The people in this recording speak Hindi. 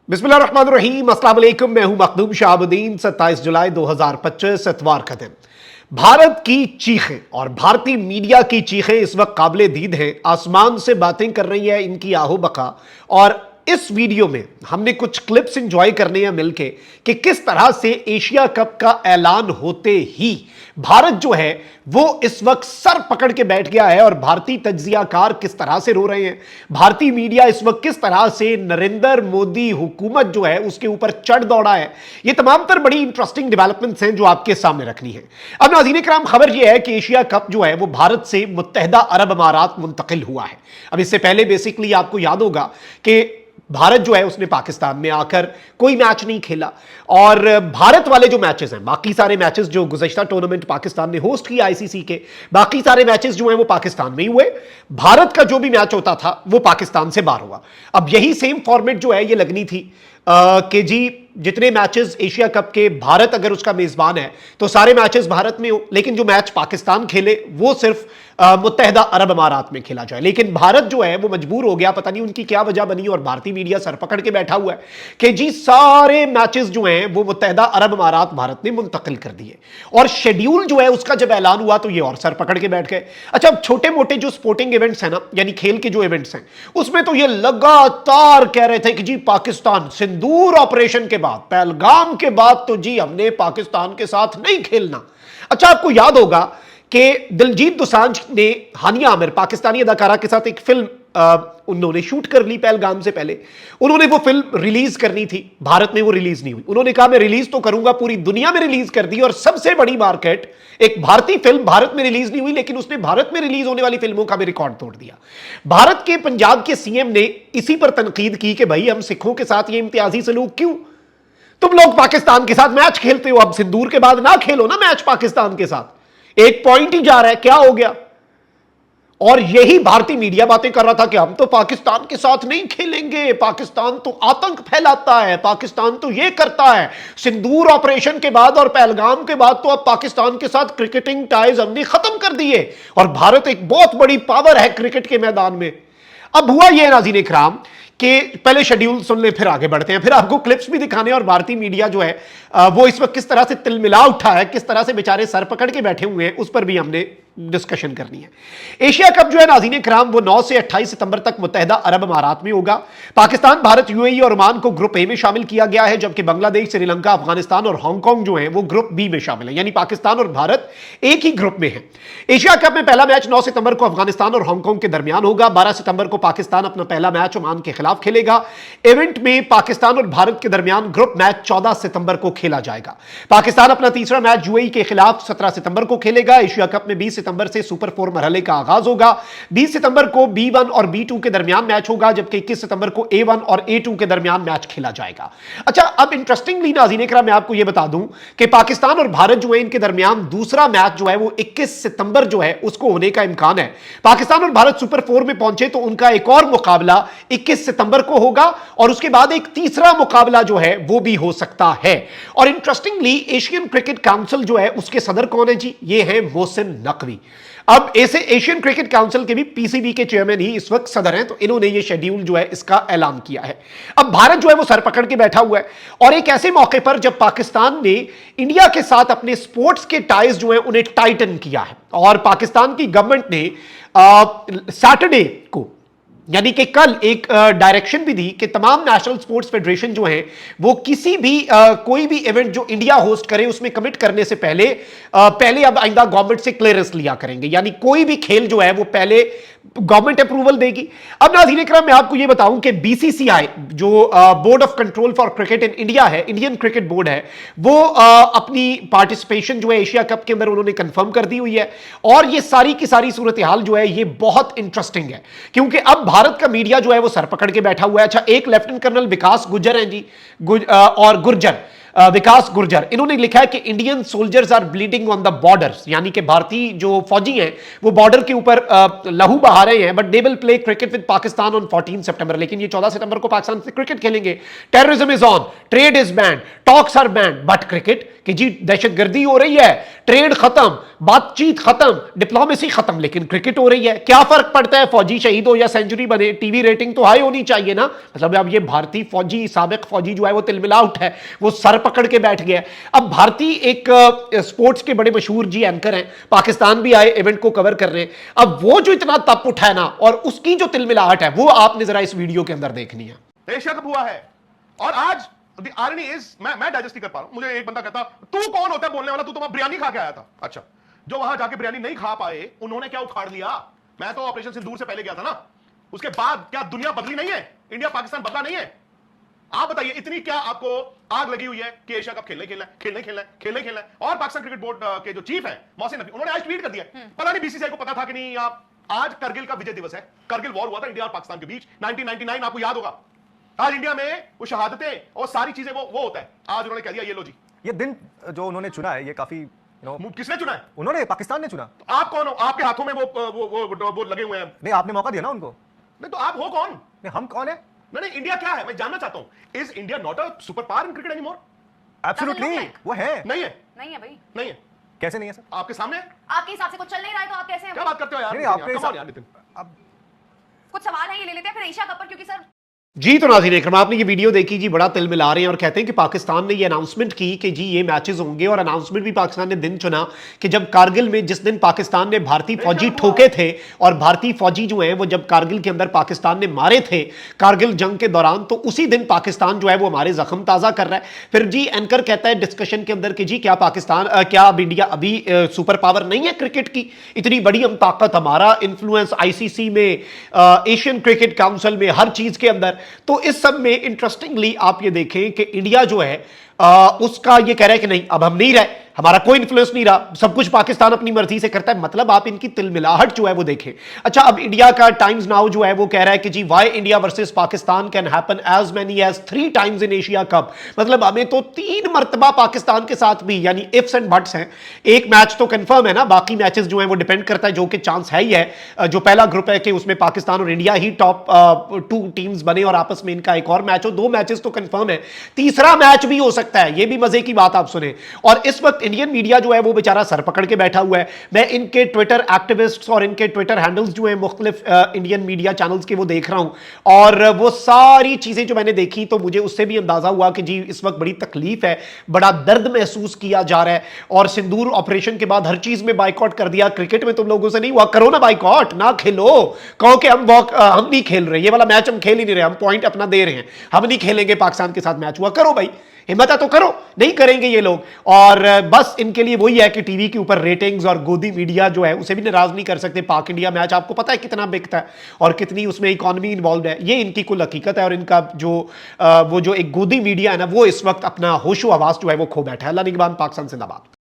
बिस्मिल्लाहिर्रहमानिर्रहीम, अस्सलाम वालेकुम। मैं हूं मखदूम शाहबुद्दीन। 27 जुलाई 2025 इतवार का दिन। भारत की चीखें और भारतीय मीडिया की चीखें इस वक्त काबिले दीद हैं। आसमान से बातें कर रही है इनकी आहो बका। और इस वीडियो में हमने कुछ क्लिप्स एंजॉय करने हैं मिलके कि किस तरह से एशिया कप का ऐलान होते ही भारत जो है वो इस वक्त सर पकड़ के बैठ गया है और भारतीय तज्जियाकार किस तरह से रो रहे हैं। भारतीय मीडिया इस वक्त किस तरह से नरेंद्र मोदी हुकूमत जो है उसके ऊपर चढ़ दौड़ा है। ये तमाम तर बड़ी इंटरेस्टिंग डेवलपमेंट्स हैं जो आपके सामने रखनी है। अब नाज़रीन इकराम, खबर यह है कि एशिया कप जो है वो भारत से मुत्तहिदा अरब अमारात मुंतकिल हुआ है। अब इससे पहले बेसिकली आपको याद होगा कि भारत जो है उसने पाकिस्तान में आकर कोई मैच नहीं खेला और भारत वाले जो मैचेस हैं, बाकी सारे मैचेस जो गुज़श्ता टूर्नामेंट पाकिस्तान ने होस्ट किया आईसीसी के, बाकी सारे मैचेस जो हैं वो पाकिस्तान में ही हुए। भारत का जो भी मैच होता था वो पाकिस्तान से बाहर हुआ। अब यही सेम फॉर्मेट जो है ये लगनी थी कि जी जितने मैचेस एशिया कप के भारत अगर उसका मेजबान है तो सारे मैचेस भारत में हो, लेकिन जो मैच पाकिस्तान खेले वो सिर्फ मुत्तहिदा अरब अमारात में खेला जाए। लेकिन भारत जो है वो मजबूर हो गया, पता नहीं उनकी क्या वजह बनी, और भारतीय मीडिया सर पकड़ के बैठा हुआ है कि जी सारे मैचेस जो हैं वो मुत्तहिदा अरब अमारात भारत ने मुंतकिल कर दिए। और शेड्यूल जो है उसका जब ऐलान हुआ तो ये और सर पकड़ के बैठ गए। अच्छा, अब छोटे मोटे जो स्पोर्टिंग इवेंट्स हैं ना, यानी खेल के जो इवेंट्स हैं, उसमें तो ये लगातार कह रहे थे कि जी पाकिस्तान सिंदूर ऑपरेशन के बाद, पहलगाम के बाद तो जी हमने पाकिस्तान के साथ नहीं खेलना। अच्छा, आपको याद होगा कि दिलजीत दोसांझ ने हानिया आमिर पाकिस्तानी अदाकारा के साथ एक फिल्म उन्होंने शूट कर ली पहलगाम से पहले। उन्होंने वो फिल्म रिलीज करनी थी, भारत में वो रिलीज नहीं हुई। उन्होंने कहा मैं रिलीज तो करूंगा, पूरी दुनिया में रिलीज कर दी, और सबसे बड़ी मार्केट, एक भारतीय फिल्म भारत में रिलीज नहीं हुई लेकिन उसने भारत में रिलीज होने वाली फिल्मों का भी रिकॉर्ड तोड़ दिया। भारत के पंजाब के सीएम ने इसी पर तनकीद की कि भाई हम सिखों के साथ ये इम्तियाजी सलूक क्यों, तुम लोग पाकिस्तान के साथ मैच खेलते हो, अब सिंदूर के बाद ना खेलो ना मैच पाकिस्तान के साथ, एक पॉइंट ही जा रहा है, क्या हो गया। और यही भारतीय मीडिया बातें कर रहा था कि हम तो पाकिस्तान के साथ नहीं खेलेंगे, पाकिस्तान तो आतंक फैलाता है, पाकिस्तान तो ये करता है। सिंदूर ऑपरेशन के बाद और पहलगाम के बाद तो अब पाकिस्तान के साथ क्रिकेटिंग टाइज हमने खत्म कर दिए और भारत एक बहुत बड़ी पावर है क्रिकेट के मैदान में। अब हुआ यह नाज़रीन इकराम कि पहले शेड्यूल सुन ले फिर आगे बढ़ते हैं, फिर आपको क्लिप्स भी दिखाने, और भारतीय मीडिया जो है वो इस वक्त किस तरह से तिलमिला उठा है, किस तरह से बेचारे सर पकड़ के बैठे हुए हैं, उस पर भी हमने डिस्कशन करनी है। एशिया कप जो है नाज़रीन इकराम वो 9 से 28 सितंबर तक मुत्तहिदा अरब अमारात में होगा। पाकिस्तान, भारत, यूएई और ओमान को ग्रुप ए में शामिल किया गया है, जबकि बांग्लादेश, श्रीलंका, अफगानिस्तान और हांगकांग जो है वो ग्रुप बी में शामिल है, यानी पाकिस्तान और भारत एक ही ग्रुप में है। एशिया कप में पहला मैच 9 सितंबर को अफगानिस्तान और हांगकांग के दरमियान होगा। 12 सितंबर को पाकिस्तान अपना पहला मैच ओमान के खिलाफ खेलेगा। इवेंट में पाकिस्तान और भारत के दरमियान ग्रुप मैच 14 सितंबर को खेला जाएगा। पाकिस्तान अपना तीसरा मैच यूएई के खिलाफ 17 सितंबर को खेलेगा। एशिया कप में 20 सितंबर से सुपर 4 मरहले का आगाज होगा। 20 सितंबर को B1 और B2 के दरमियान मैच होगा, जबकि 21 सितंबर को A1 और A2 के दरमियान मैच खेला जाएगा। अच्छा, अब इंटरेस्टिंगली नाज़रीन इकराम मैं आपको यह बता दूं कि पाकिस्तान और भारत जो है इनके दरमियान दूसरा मैच जो है वो 21 सितंबर जो है उसको होने का इम्कान है। पाकिस्तान और भारत सुपर 4 में पहुंचे तो उनका एक और मुकाबला 21 सितंबर को होगा और उसके बाद एक तीसरा मुकाबला जो है वो भी हो सकता है। और इंटरेस्टिंगली एशियन क्रिकेट काउंसिल जो है उसके सदर कौन है जी, ये है मोहसिन नकवी। अब ऐसे एशियन क्रिकेट काउंसिल के भी पीसीबी के चेयरमैन ही इस वक्त सदर हैं, तो इन्होंने ये शेड्यूल जो है इसका ऐलान किया है। अब भारत जो है वो सर पकड़ के बैठा हुआ है और एक ऐसे मौके पर जब पाकिस्तान ने इंडिया के साथ अपने स्पोर्ट्स के टाइज जो है उन्हें टाइटन किया है, और पाकिस्तान की गवर्नमेंट ने सैटरडे को यानी कि कल एक डायरेक्शन भी दी कि तमाम नेशनल स्पोर्ट्स फेडरेशन जो हैं वो किसी भी कोई भी इवेंट जो इंडिया होस्ट करे उसमें कमिट करने से पहले अब आइंदा गवर्नमेंट से क्लियरेंस लिया करेंगे, यानी कोई भी खेल जो है वो पहले गवर्नमेंट अप्रूवल देगी। अब नाज़रीन इकराम मैं आपको यह बताऊं कि बीसीसीआई जो board of control for cricket in India है, इंडियन क्रिकेट बोर्ड है, वो अपनी पार्टिसिपेशन जो है एशिया कप के अंदर उन्होंने कंफर्म कर दी हुई है। और ये सारी की सारी सूरत हाल जो है ये बहुत इंटरेस्टिंग है, क्योंकि अब भारत का मीडिया जो है वो सर पकड़ के बैठा हुआ है। अच्छा, एक लेफ्टिनेंट कर्नल विकास गुर्जर हैं जी, और गुर्जर विकास गुर्जर, इन्होंने लिखा है कि Indian soldiers are bleeding on the borders, यानी कि भारतीय जो फौजी हैं वो बॉर्डर के ऊपर लहू बहा रहे हैं, but they will play cricket with Pakistan on 14 September, लेकिन ये 14 सितंबर को पाकिस्तान से क्रिकेट खेलेंगे। Terrorism is on, trade is banned, talks are banned, but cricket कि जी दहशतगर्दी हो रही है, ट्रेड खत्म, बातचीत खत्म, डिप्लोमेसी खत्म, लेकिन क्रिकेट हो रही है। क्या फर्क पड़ता है फौजी शहीद हो या सेंचुरी बने, टीवी रेटिंग तो हाई होनी चाहिए ना। मतलब अब ये भारतीय फौजी, साबिक फौजी जो है वो तिलमिला उठा है, वो सर पकड़ के बैठ गया। अब भारतीय एक स्पोर्ट्स के बड़े मशहूर जी एंकर हैं, पाकिस्तान भी आए, इवेंट को कवर कर रहे हैं। अब वो जो इतना तप उठा है ना, और उसकी जो तिलमिलाहट है, वो आपने जरा इस वीडियो के अंदर देखनी है। एशिया कप हुआ है और आज द आयरनी इज, मैं डाइजेस्ट नहीं कर पा रहा हूं। मुझे एक बंदा कहता, तू कौन होता है बोलने वाला, तू तो वहां बिरयानी खा के आया था। अच्छा, जो वहां जाके बिरयानी नहीं खा पाए उन्होंने क्या उखाड़ लिया? मैं तो ऑपरेशन सिंदूर से पहले गया था ना, उसके बाद क्या दुनिया बदली नहीं है? इंडिया पाकिस्तान बदला नहीं है? आप बताइए, इतनी क्या आपको आग लगी हुई है कि एशिया कप खेलने खेलना है? और पाकिस्तान क्रिकेट बोर्ड के जो चीफ है मोहसिन नकवी, उन्होंने आज ट्वीट कर दिया, पता नहीं बीसीसीआई को पता था कि नहीं। आप आज करगिल का विजय दिवस है, करगिल वॉर हुआ था इंडिया और पाकिस्तान के बीच 1999, आपको याद होगा। आज इंडिया में वो शहादतें और सारी चीजें वो होता है। आज उन्होंने कह दिया ये लो जी, ये दिन जो उन्होंने चुना है ये काफी किसने चुना है? उन्होंने, पाकिस्तान ने चुना। तो आप कौन हो? आपके हाथों में वो लगे हुए हैं। नहीं, आपने मौका दिया ना उनको। नहीं तो आप हो कौन? नहीं, हम कौन है? नहीं, इंडिया क्या है मैं जानना चाहता हूं। Is India not a super power in cricket anymore? Absolutely वो है। नहीं है भाई, नहीं है। कैसे नहीं है सर? आपके सामने आपके हिसाब से कुछ चल नहीं रहा है तो आप कैसे हैं? क्या बात करते हो यार? नहीं, आपके Come on हिसाब यार नितिन। अब कुछ सवाल है, ये ले लेते हैं फिर एशिया कप पर, क्योंकि सर जी तो नाज़रीन इकराम, आपने ये वीडियो देखी जी, बड़ा तिल मिला रहे हैं और कहते हैं कि पाकिस्तान ने ये अनाउंसमेंट की कि जी ये मैचेस होंगे, और अनाउंसमेंट भी पाकिस्तान ने दिन चुना कि जब कारगिल में, जिस दिन पाकिस्तान ने भारतीय फौजी ठोके थे, और भारतीय फौजी जो है वो जब कारगिल के अंदर पाकिस्तान ने मारे थे कारगिल जंग के दौरान, तो उसी दिन पाकिस्तान जो है वो हमारे जख्म ताज़ा कर रहा है। फिर जी एंकर कहता है डिस्कशन के अंदर कि जी क्या पाकिस्तान, क्या अब इंडिया अभी सुपर पावर नहीं है क्रिकेट की? इतनी बड़ी हम ताकत, हमारा इन्फ्लुएंस आईसीसी में, एशियन क्रिकेट काउंसिल में, हर चीज़ के अंदर। तो इस सब इंटरेस्टिंगली आप ये देखें कि इंडिया जो है उसका ये कह रहा है कि नहीं, अब हम नहीं रहे, हमारा कोई इन्फ्लुएंस नहीं रहा, सब कुछ पाकिस्तान अपनी मर्जी से करता है। मतलब आप इनकी तिलमिलाहट जो है वो देखें। अच्छा, अब इंडिया का टाइम्स नाउ जो है वो कह रहा है कि जी वाई India versus Pakistan can happen as many as 3 times in Asia cup. मतलब हमें तो 3 मरतबा पाकिस्तान के साथ भी, यानी इफ्स एंड बट्स हैं। एक मैच तो कंफर्म है ना, बाकी मैचेस जो है वो डिपेंड करता है, जो कि चांस है ही है। जो पहला ग्रुप है कि उसमें पाकिस्तान और इंडिया ही टॉप 2 टीम्स बने और आपस में इनका एक और मैच हो, 2 मैचेस तो कंफर्म है, तीसरा मैच भी हो सकता है। ये भी मजे की बात आप सुने। और इस वक्त इंडियन मीडिया जो है वो बेचारा सर पकड़ के बैठा हुआ है। मैं इनके ट्विटर एक्टिविस्ट्स और इनके ट्विटर हैंडल्स जो है मुख्तलिफ इंडियन मीडिया चैनल्स के वो देख रहा हूं, और वो सारी चीजें जो मैंने देखी तो मुझे उससे भी अंदाजा हुआ कि जी इस वक्त बड़ी तकलीफ है, बड़ा दर्द महसूस किया जा रहा है। और सिंदूर ऑपरेशन के बाद हर चीज में बाइकआउट कर दिया। क्रिकेट में तुम लोगों से नहीं हुआ, करो ना बाइकआउट, ना खेलो, कहो कि हम नहीं खेल रहे, ये वाला मैच हम खेल ही नहीं रहे, हम पॉइंट अपना दे रहे हैं, हम नहीं खेलेंगे पाकिस्तान के साथ मैच। हुआ करो भाई, हिम्मत है तो करो। नहीं करेंगे ये लोग, और बस इनके लिए वही है कि टीवी के ऊपर रेटिंग्स, और गोदी मीडिया जो है उसे भी नाराज नहीं कर सकते। पाक इंडिया मैच आपको पता है कितना बिकता है और कितनी उसमें इकॉनमी इन्वॉल्व है, ये इनकी कुल हकीकत है। और इनका जो वो जो एक गोदी मीडिया है ना, वो इस वक्त अपना होशो आवाज जो है वो खो बैठा है। अल्लाह निगहबान, पाकिस्तान जिंदाबाद।